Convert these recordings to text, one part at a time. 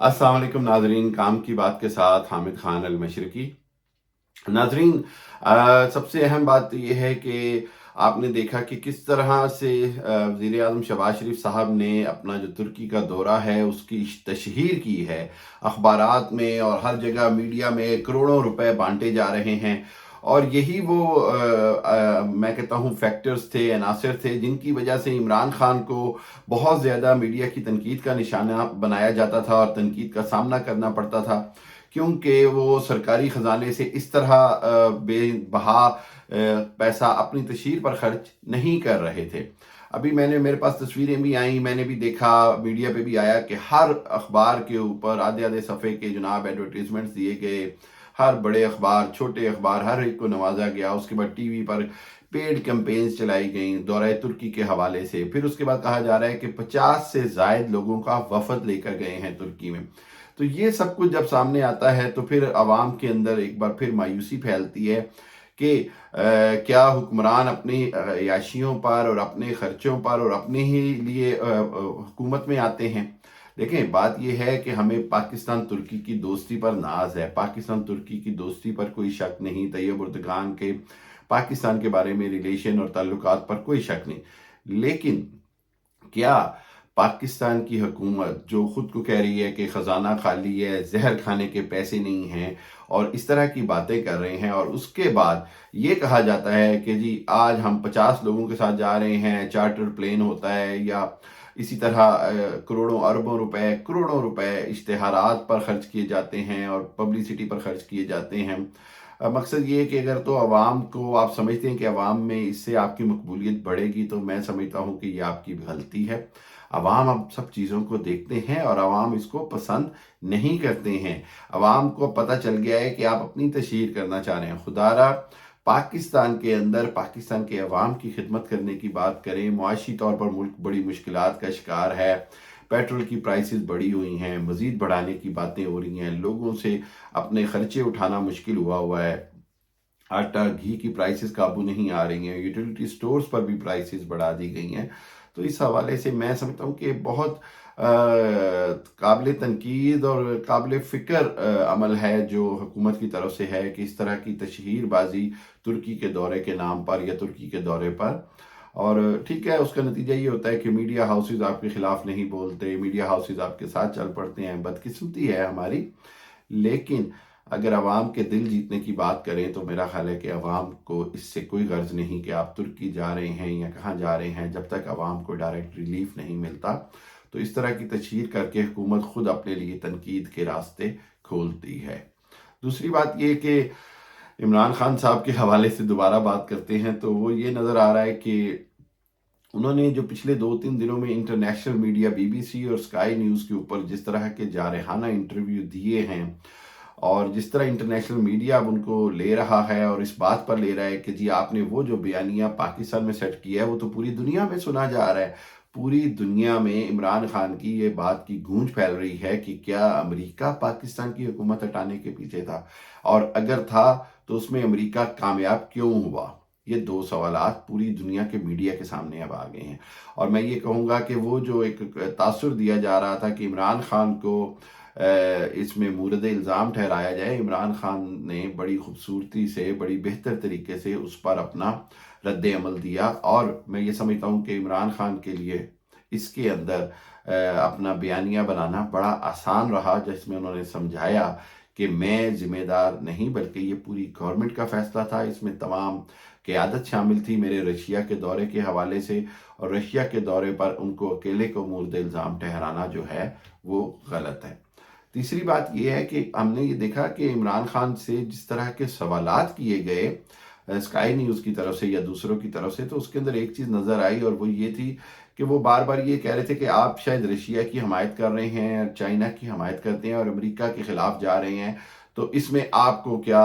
अस्सलाम वालेकुम नाजरीन, काम की बात के साथ हामिद खान अल-मशरिकी। नाजरीन, सबसे अहम बात यह है कि आपने देखा कि किस तरह से वज़ीर आज़म शहबाज शरीफ साहब ने अपना जो तुर्की का दौरा है उसकी तशहीर की है। अखबारात में और हर जगह मीडिया में करोड़ों रुपए बांटे जा रहे हैं, और यही वो मैं कहता हूँ फैक्टर्स थे, अनासर थे, जिनकी वजह से इमरान खान को बहुत ज़्यादा मीडिया की तनकीद का निशाना बनाया जाता था और तनकीद का सामना करना पड़ता था, क्योंकि वो सरकारी ख़जाने से इस तरह बेबहा पैसा अपनी तशहीर पर खर्च नहीं कर रहे थे। अभी मेरे पास तस्वीरें भी आई, मैंने भी देखा, मीडिया पे भी आया कि हर अखबार के ऊपर आधे आधे सफ़े के जनाब एडवर्टीजमेंट्स दिए गए। हर बड़े अखबार, छोटे अखबार, हर एक को नवाजा गया। उसके बाद टीवी पर पेड कैंपेन्स चलाई गई दौरे तुर्की के हवाले से। फिर उसके बाद कहा जा रहा है कि 50 से ज़ायद लोगों का वफद लेकर गए हैं तुर्की में। तो ये सब कुछ जब सामने आता है तो फिर आवाम के अंदर एक बार फिर मायूसी फैलती है कि क्या हुक्मरान अपनी अय्याशियों पर और अपने खर्चों पर और अपने ही लिए हुकूमत में आते हैं। देखें, बात यह है कि हमें पाकिस्तान तुर्की की दोस्ती पर नाज है, पाकिस्तान तुर्की की दोस्ती पर कोई शक नहीं, तैयब उर्दगान के पाकिस्तान के बारे में रिलेशन और ताल्लुकात पर कोई शक नहीं। लेकिन क्या पाकिस्तान की हुकूमत, जो खुद को कह रही है कि ख़जाना खाली है, जहर खाने के पैसे नहीं हैं और इस तरह की बातें कर रहे हैं, और उसके बाद ये कहा जाता है कि जी आज हम 50 लोगों के साथ जा रहे हैं, चार्टर प्लेन होता है, या इसी तरह करोड़ों रुपए इश्तिहारात पर खर्च किए जाते हैं और पब्लिसिटी पर खर्च किए जाते हैं। मकसद ये है कि अगर तो आवाम को आप समझते हैं कि आवाम में इससे आपकी मकबूलियत बढ़ेगी, तो मैं समझता हूँ कि ये आपकी गलती है। अवाम अब सब चीज़ों को देखते हैं और अवाम इसको पसंद नहीं करते हैं। अवाम को पता चल गया है कि आप अपनी तशहीर करना चाह रहे हैं। खुदारा पाकिस्तान के अंदर पाकिस्तान के अवाम की खिदमत करने की बात करें। मुआशी तौर पर मुल्क बड़ी मुश्किलात का शिकार है। पेट्रोल की प्राइसेस बढ़ी हुई हैं, मज़ीद बढ़ाने की बातें हो रही हैं, लोगों से अपने खर्चे उठाना मुश्किल हुआ है। आटा घी की प्राइसेस काबू नहीं आ रही हैं, यूटिलिटी स्टोर्स पर भी प्राइसेस बढ़ा दी गई हैं। तो इस हवाले से मैं समझता हूँ कि बहुत काबिल तनकीद और काबिल फ़िक्र अमल है जो हुकूमत की तरफ से है कि इस तरह की तशहीरबाजी तुर्की के दौरे के नाम पर या तुर्की के दौरे पर। और ठीक है, उसका नतीजा ये होता है कि मीडिया हाउसेस आपके ख़िलाफ़ नहीं बोलते, मीडिया हाउसेस आपके साथ चल पड़ते हैं। बदकिस्मती है हमारी। लेकिन अगर आवाम के दिल जीतने की बात करें तो मेरा ख्याल है कि आवाम को इससे कोई गर्ज नहीं कि आप तुर्की जा रहे हैं या कहाँ जा रहे हैं, जब तक आवाम को डायरेक्ट रिलीफ नहीं मिलता। तो इस तरह की तशहीर करके हुकूमत खुद अपने लिए तनकीद के रास्ते खोलती है। दूसरी बात ये कि इमरान खान साहब के हवाले से दोबारा बात करते हैं तो वो ये नज़र आ रहा है कि उन्होंने जो पिछले 2-3 दिनों में इंटरनेशनल मीडिया बीबीसी और स्काई न्यूज़ के ऊपर जिस तरह के जारहाना इंटरव्यू दिए हैं, और जिस तरह इंटरनेशनल मीडिया अब उनको ले रहा है और इस बात पर ले रहा है कि जी आपने वो जो बयानिया पाकिस्तान में सेट किया है वो तो पूरी दुनिया में सुना जा रहा है। पूरी दुनिया में इमरान खान की ये बात की गूंज फैल रही है कि क्या अमेरिका पाकिस्तान की हुकूमत हटाने के पीछे था, और अगर था तो उसमें अमेरिका कामयाब क्यों हुआ। ये दो सवालात पूरी दुनिया के मीडिया के सामने अब आ गए हैं। और मैं ये कहूँगा कि वो जो एक तासुर दिया जा रहा था कि इमरान खान को इसमें मूरद इल्ज़ाम ठहराया जाए, इमरान खान ने बड़ी खूबसूरती से, बड़ी बेहतर तरीके से उस पर अपना रद्द अमल दिया। और मैं ये समझता हूँ कि इमरान खान के लिए इसके अंदर अपना बयानिया बनाना बड़ा आसान रहा, जिसमें उन्होंने समझाया कि मैं ज़िम्मेदार नहीं बल्कि ये पूरी गवर्नमेंट का फ़ैसला था, इसमें तमाम क़यादत शामिल थी मेरे रशिया के दौरे के हवाले से, और रशिया के दौरे पर उनको अकेले को मूरद इल्ज़ाम ठहराना जो है वो गलत है। तीसरी बात ये है कि हमने ये देखा कि इमरान खान से जिस तरह के सवालात किए गए स्काई न्यूज़ की तरफ से या दूसरों की तरफ से, तो उसके अंदर एक चीज़ नज़र आई और वो ये थी कि वो बार बार ये कह रहे थे कि आप शायद रशिया की हमायत कर रहे हैं, चाइना की हमायत करते हैं और अमेरिका के ख़िलाफ़ जा रहे हैं, तो इसमें आपको क्या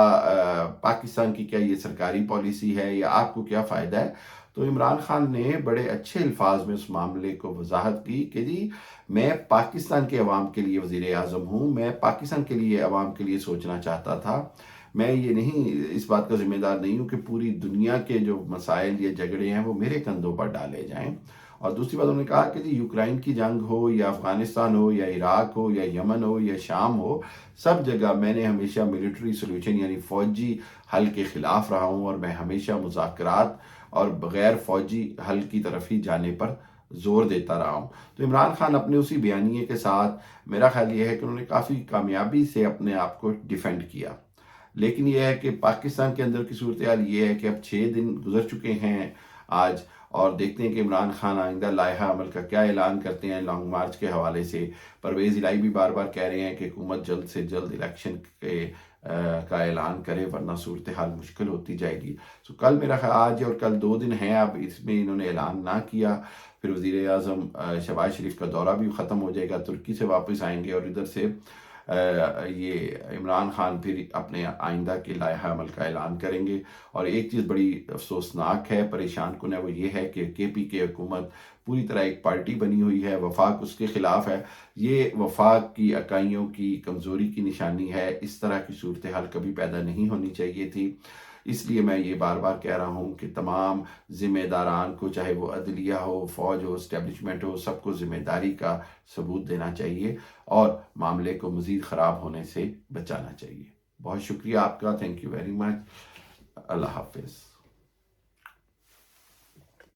पाकिस्तान की क्या ये सरकारी पॉलिसी है या आपको क्या फ़ायदा है। तो इमरान खान ने बड़े अच्छे अल्फाज में उस मामले को वजाहत की कि जी मैं पाकिस्तान के अवाम के लिए वज़ीर आज़म हूँ, मैं पाकिस्तान के लिए अवाम के लिए सोचना चाहता था। मैं ये नहीं, इस बात का ज़िम्मेदार नहीं हूँ कि पूरी दुनिया के जो मसाइल या झगड़े हैं वो मेरे कंधों पर डाले जाएं। اور دوسری بات انہوں نے کہا کہ جی یوکرائن کی جنگ ہو یا افغانستان ہو یا عراق ہو یا یمن ہو یا شام ہو، سب جگہ میں نے ہمیشہ ملٹری سولوشن یعنی فوجی حل کے خلاف رہا ہوں، اور میں ہمیشہ مذاکرات اور بغیر فوجی حل کی طرف ہی جانے پر زور دیتا رہا ہوں۔ تو عمران خان اپنے اسی بیانیے کے ساتھ میرا خیال یہ ہے کہ انہوں نے کافی کامیابی سے اپنے آپ کو ڈیفینڈ کیا، لیکن یہ ہے کہ پاکستان کے اندر کی صورتحال یہ ہے کہ اب 6 دن گزر چکے ہیں آج، اور دیکھتے ہیں کہ عمران خان آئندہ لائحہ عمل کا کیا اعلان کرتے ہیں لانگ مارچ کے حوالے سے۔ پرویز الہی بھی بار بار کہہ رہے ہیں کہ حکومت جلد سے جلد الیکشن کا اعلان کرے ورنہ صورتحال مشکل ہوتی جائے گی۔ تو کل میرا خیال آج اور کل 2 دن ہیں، اب اس میں انہوں نے اعلان نہ کیا، پھر وزیر اعظم شہباز شریف کا دورہ بھی ختم ہو جائے گا، ترکی سے واپس آئیں گے، اور ادھر سے یہ عمران خان پھر اپنے آئندہ کے لائحہ عمل کا اعلان کریں گے۔ اور ایک چیز بڑی افسوسناک ہے، پریشان کن ہے، وہ یہ ہے کہ پی کے حکومت پوری طرح ایک پارٹی بنی ہوئی ہے، وفاق اس کے خلاف ہے۔ یہ وفاق کی اکائیوں کی کمزوری کی نشانی ہے، اس طرح کی صورتحال کبھی پیدا نہیں ہونی چاہیے تھی۔ اس لیے میں یہ بار بار کہہ رہا ہوں کہ تمام ذمہ داران کو، چاہے وہ عدلیہ ہو، فوج ہو، اسٹیبلشمنٹ ہو، سب کو ذمہ داری کا ثبوت دینا چاہیے اور معاملے کو مزید خراب ہونے سے بچانا چاہیے۔ بہت شکریہ آپ کا، تھینک یو ویری مچ، اللہ حافظ۔